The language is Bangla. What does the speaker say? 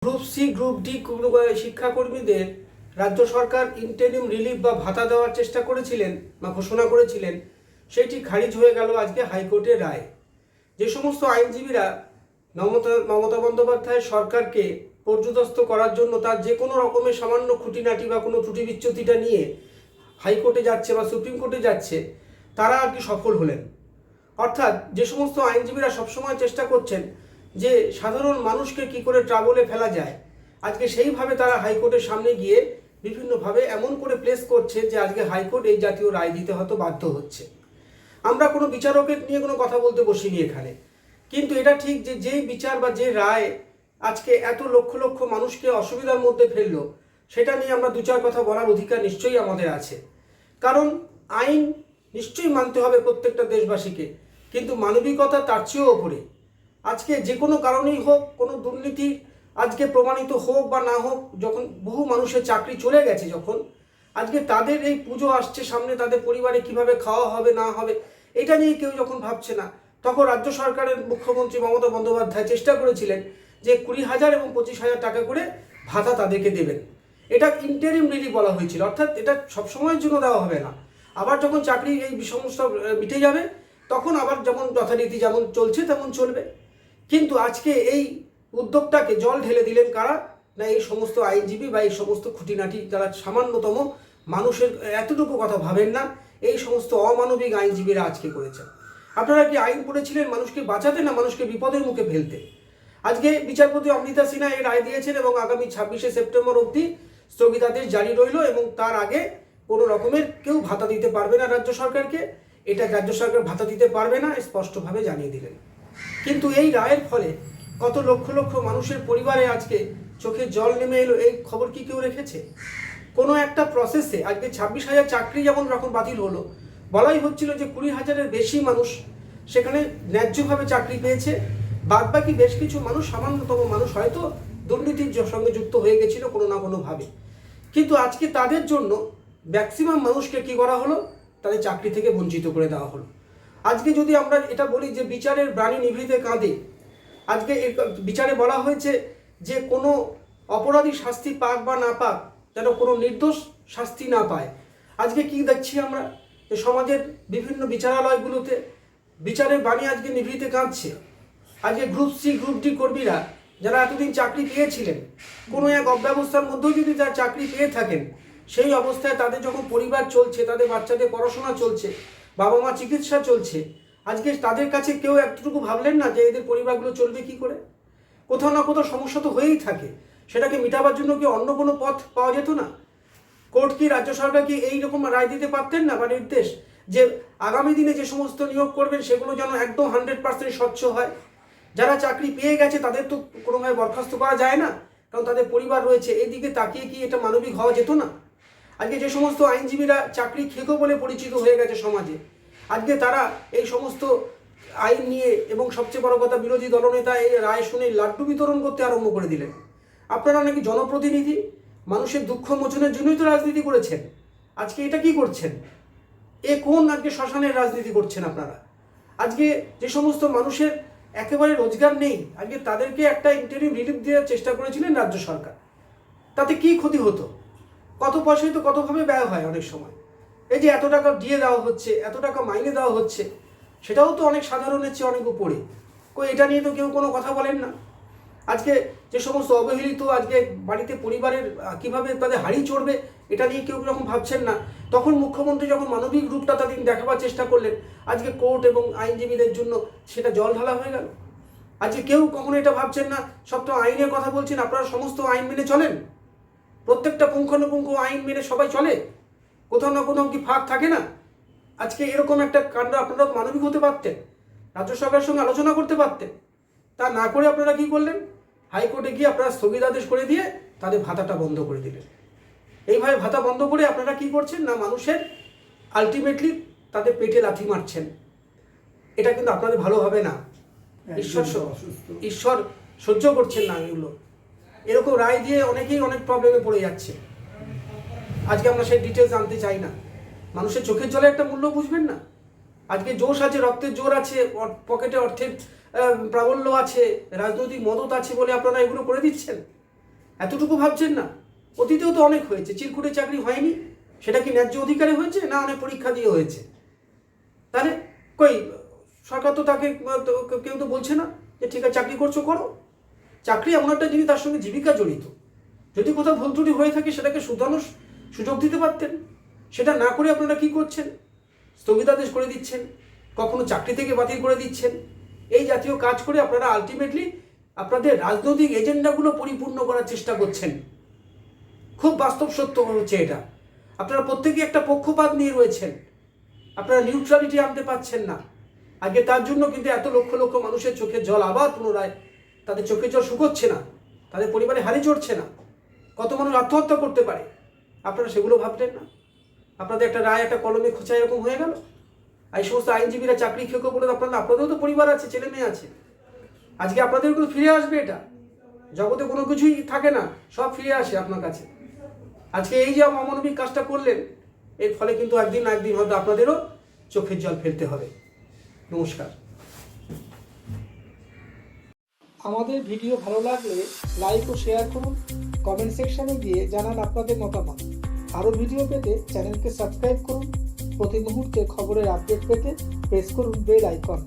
গ্রুপ সি গ্রুপ ডি শিক্ষাকর্মীদের রাজ্য সরকার ইন্টারিম রিলিফ বা ভাতা দেওয়ার চেষ্টা করেছিলেন বা ঘোষণা করেছিলেন, সেটি খারিজ হয়ে গেল আজকে হাইকোর্টের রায়। যে সমস্ত আইনজীবীরা মমতা বন্দ্যোপাধ্যায় সরকারকে পর্যুদস্ত করার জন্য তার যে কোনো রকমের সামান্য খুঁটিনাটি বা কোনো ত্রুটি বিচ্যুতিটা নিয়ে হাইকোর্টে যাচ্ছে বা সুপ্রিম কোর্টে যাচ্ছে, তারা আর কি সফল হলেন। অর্থাৎ যে সমস্ত আইনজীবীরা সবসময় চেষ্টা করছেন যে সাধারণ মানুষকে কি করে ট্রাবলে ফেলা যায়, আজকে সেইভাবে তারা হাইকোর্টের সামনে গিয়ে বিভিন্নভাবে এমন করে প্লেস করছে যে আজকে হাইকোর্ট এই জাতীয় রায় দিতে হয়তো বাধ্য হচ্ছে। আমরা কোনো বিচারকের নিয়ে কোনো কথা বলতে বসিনি এখানে, কিন্তু এটা ঠিক যে যেই বিচার বা যে রায় আজকে এত লক্ষ লক্ষ মানুষকে অসুবিধার মধ্যে ফেললো, সেটা নিয়ে আমরা দু চার কথা বলার অধিকার নিশ্চয়ই আমাদের আছে। কারণ আইন নিশ্চয়ই মানতে হবে প্রত্যেকটা দেশবাসীকে, কিন্তু মানবিকতা তার চেয়েও ওপরে। আজকে যে কোনো কারণেই হোক, কোনো দুর্নীতি আজকে প্রমাণিত হোক বা না হোক, যখন বহু মানুষের চাকরি চলে গেছে, যখন আজকে তাদের এই পুজো আসছে সামনে, তাদের পরিবারে কিভাবে খাওয়া হবে না হবে এটা নিয়ে কেউ যখন ভাবছে না, তখন রাজ্য সরকারের মুখ্যমন্ত্রী মমতা বন্দ্যোপাধ্যায় চেষ্টা করেছিলেন যে 20,000 এবং 25,000 টাকা করে ভাতা তাদেরকে দেবেন। এটা ইন্টারিম রিলিফ বলা হয়েছিল, অর্থাৎ এটা সবসময়ের জন্য দেওয়া হবে না। আবার যখন চাকরি এই সমস্যা মিটে যাবে, তখন আবার যেমন যথারীতি যেমন চলছে তেমন চলবে। কিন্তু আজকে এই উদ্যোগটাকে জল ঢেলে দিলেন কারা? না, এই সমস্ত আইনজীবী বা এই সমস্ত খুঁটিনাটি যারা সামান্যতম মানুষের এতটুকু কথা ভাবেন না, এই সমস্ত অমানবিক আইনজীবীরা আজকে করেছেন। আপনারা কি আইন পড়েছিলেন মানুষকে বাঁচাতে, না মানুষকে বিপদের মুখে ফেলতে? আজকে বিচারপতি অমৃতা সিনহা এই রায় দিয়েছেন এবং আগামী 26শে সেপ্টেম্বর অবধি স্থগিতাদেশ জারি রইল, এবং তার আগে কোনো রকমের কেউ ভাতা দিতে পারবে না রাজ্য সরকারকে। এটা রাজ্য সরকার ভাতা দিতে পারবে না স্পষ্টভাবে জানিয়ে দিলেন। কিন্তু এই রায়ের ফলে কত লক্ষ লক্ষ মানুষের পরিবারে আজকে চোখে জল নেমে এলো, এই খবর কি কেউ রেখেছে? কোনো একটা প্রসেসে আজকে 26,000 চাকরি যেমন যখন বাতিল হলো, বলাই হচ্ছিল যে 20,000-এর বেশি মানুষ সেখানে ন্যায্যভাবে চাকরি পেয়েছে, বাদবাকি বেশ কিছু মানুষ, সামান্যতম মানুষ হয়তো দুর্নীতির সঙ্গে যুক্ত হয়ে গেছিল কোনো না কোনোভাবে। কিন্তু আজকে তাদের জন্য ম্যাক্সিমাম মানুষকে কি করা হলো? তাদের চাকরি থেকে বঞ্চিত করে দেওয়া হলো। আজকে যদি আমরা এটা বলি যে বিচারের বাণী নিভৃতে কাঁদে, আজকে বিচারে বলা হয়েছে যে কোনো অপরাধী শাস্তি পাক বা না পাক, যেন কোনো নির্দোষ শাস্তি না পায়। আজকে কি দেখছি আমরা যে সমাজের বিভিন্ন বিচারালয়গুলোতে বিচারের বাণী আজকে নিভৃতে কাঁদছে। আজকে গ্রুপ সি গ্রুপ ডি কর্মীরা যারা এতদিন চাকরি পেয়েছিলেন, কোনো এক অব্যবস্থার মধ্যেও যদি তারা চাকরি পেয়ে থাকেন, সেই অবস্থায় তাদের যখন পরিবার চলছে, তাদের বাচ্চাদের পড়াশোনা চলছে, বাবা মা চিকিৎসা চলছে, আজকে তাদের কাছে কেউ একটুকু ভাবলেন না যে এদের পরিবারগুলো চলবে কি করে? কোথাও না কোথাও সমস্যা তো হয়েই থাকে, সেটাকে মেটাবার জন্য কি অন্য কোনো পথ পাওয়া যেত না? কোর্ট কি, রাজ্য সরকার কি এইরকম রায় দিতে পারতেন না বা নির্দেশ, যে আগামী দিনে যে সমস্ত নিয়োগ করবেন সেগুলো যেন একদম 100% স্বচ্ছ হয়? যারা চাকরি পেয়ে গেছে তাদের তো কোনোভাবে বরখাস্ত করা যায় না, কারণ তাদের পরিবার রয়েছে। এই দিকে তাকিয়ে কি এটা মানবিক হওয়া যেত না? আজকে যে সমস্ত আইনজীবীরা চাকরি খেকো বলে পরিচিত হয়ে গেছে সমাজে, আজকে তারা এই সমস্ত আইন নিয়ে এবং সবচেয়ে বড় কথা বিরোধী দলনেতা এই রায় শুনে লাড্ডু বিতরণ করতে আরম্ভ করে দিলেন। আপনারা নাকি জনপ্রতিনিধি, মানুষের দুঃখ মোচনের জন্যই তো রাজনীতি করেছেন, আজকে এটা কি করছেন? এ কোন আজকে শ্মশানের রাজনীতি করছেন আপনারা? আজকে যে সমস্ত মানুষের একেবারে রোজগার নেই, আজকে তাদেরকে একটা ইন্টারিম রিলিফ দেওয়ার চেষ্টা করেছিলেন রাজ্য সরকার। তাতে কি ক্ষতি হতো? কত পয়সায় তো কতভাবে ব্যয় হয় অনেক সময়। এই যে এত টাকা দিয়ে দেওয়া হচ্ছে, এত টাকা মাইনে দেওয়া হচ্ছে, সেটাও তো অনেক সাধারণের চেয়ে অনেক উপরে। এটা নিয়ে তো কেউ কোনো কথা বলেন না। আজকে যে সমস্ত অবহেলিত আজকে বাড়িতে পরিবারের কিভাবে তাদের হাড়ি চড়বে, এটা নিয়ে কেউ যখন ভাবছেন না, তখন মুখ্যমন্ত্রী যখন মানবিক রূপটা তাদের দেখাবার চেষ্টা করলেন, আজকে কোর্ট এবং আইনজীবীদের জন্য সেটা জল ঢালা হয়ে গেল। আজকে কেউ কখনো এটা ভাবছেন না, সব তো আইনের কথা বলছেন, আপনারা সমস্ত আইন মেনে চলেন, প্রত্যেকটা পুঙ্খানুপুঙ্খ আইন মেনে সবাই চলে, কোথাও না কোথাও কি ফাঁক থাকে না? আজকে এরকম একটা কাণ্ড আপনারা মানবিক হতে পারতেন, রাজ্য সরকারের সঙ্গে আলোচনা করতে পারতেন। তা না করে আপনারা কি করলেন? হাইকোর্টে গিয়ে আপনারা স্থগিতাদেশ করে দিয়ে তাদের ভাতাটা বন্ধ করে দিলেন। এইভাবে ভাতা বন্ধ করে আপনারা কি করছেন না, মানুষের আলটিমেটলি তাদের পেটে লাথি মারছেন। এটা কিন্তু আপনাদের ভালো হবে না। ঈশ্বর সহ্য করছেন না এগুলো। এরকম রায় দিয়ে অনেকেই অনেক প্রবলেমে পড়ে যাচ্ছে। আজকে আমরা সেই ডিটেলস জানতে চাই না। মানুষের চোখের জলে একটা মূল্য বুঝবেন না? আজকে জোশ আছে, রক্তের জোর আছে, পকেটে অর্থের প্রাবল্য আছে, রাজনৈতিক মদত আছে বলে আপনারা এগুলো করে দিচ্ছেন। এতটুকু ভাবছেন না? অতীতেও তো অনেক হয়েছে, চিরকুটে চাকরি হয়নি, সেটা কি ন্যায্য অধিকারে হয়েছে না অনেক পরীক্ষা দিয়ে হয়েছে? তাহলে কই সরকার তো তাকে কেউ তো বলছে না যে ঠিক আছে চাকরি করছো করো। চাকরি এমন একটা জিনিস, তার সঙ্গে জীবিকা জড়িত। যদি কোথাও ভুল ত্রুটি হয়ে থাকে সেটাকে শুধরানোর সুযোগ দিতে পারতেন। সেটা না করে আপনারা কি করছেন? স্থগিতাদেশ করে দিচ্ছেন, কখনো চাকরি থেকে বাতিল করে দিচ্ছেন। এই জাতীয় কাজ করে আপনারা আলটিমেটলি আপনাদের রাজনৈতিক এজেন্ডাগুলো পরিপূর্ণ করার চেষ্টা করছেন। খুব বাস্তব সত্য হচ্ছে এটা। আপনারা প্রত্যেকে একটা পক্ষপাত নিয়ে রয়েছেন, আপনারা নিউট্রালিটি আনতে পারছেন না। আগে তার জন্য কিন্তু এত লক্ষ লক্ষ মানুষের চোখের জল আবার পুনরায় তাদের চোখের জল শুকোচ্ছে না, তাদের পরিবারে হারি চড়ছে না, কত মানুষ আত্মহত্যা করতে পারে। আপনারা সেগুলো ভাবলেন না। আপনাদের একটা রায় একটা কলমে খোঁচা এরকম হয়ে গেল। আর এই সমস্ত আইনজীবীরা চাকরি খেকো বলে আপনাদেরও তো পরিবার আছে, ছেলে মেয়ে আছে। আজকে আপনাদের কিন্তু ফিরে আসবে। এটা জগতে কোনো কিছুই থাকে না, সব ফিরে আসে আপনার কাছে। আজকে এই যে অমানবিক কাজটা করলেন, এর ফলে কিন্তু একদিন না একদিন হয়তো আপনাদেরও চোখের জল ফেলতে হবে। নমস্কার। আমাদের ভিডিও ভালো লাগলে লাইক ও শেয়ার করুন, কমেন্ট সেকশনে গিয়ে জানান আপনাদের মতামত। আরও ভিডিও পেতে চ্যানেলকে সাবস্ক্রাইব করুন। প্রতি মুহূর্তে খবরের আপডেট পেতে প্রেস করুন বেল আইকন।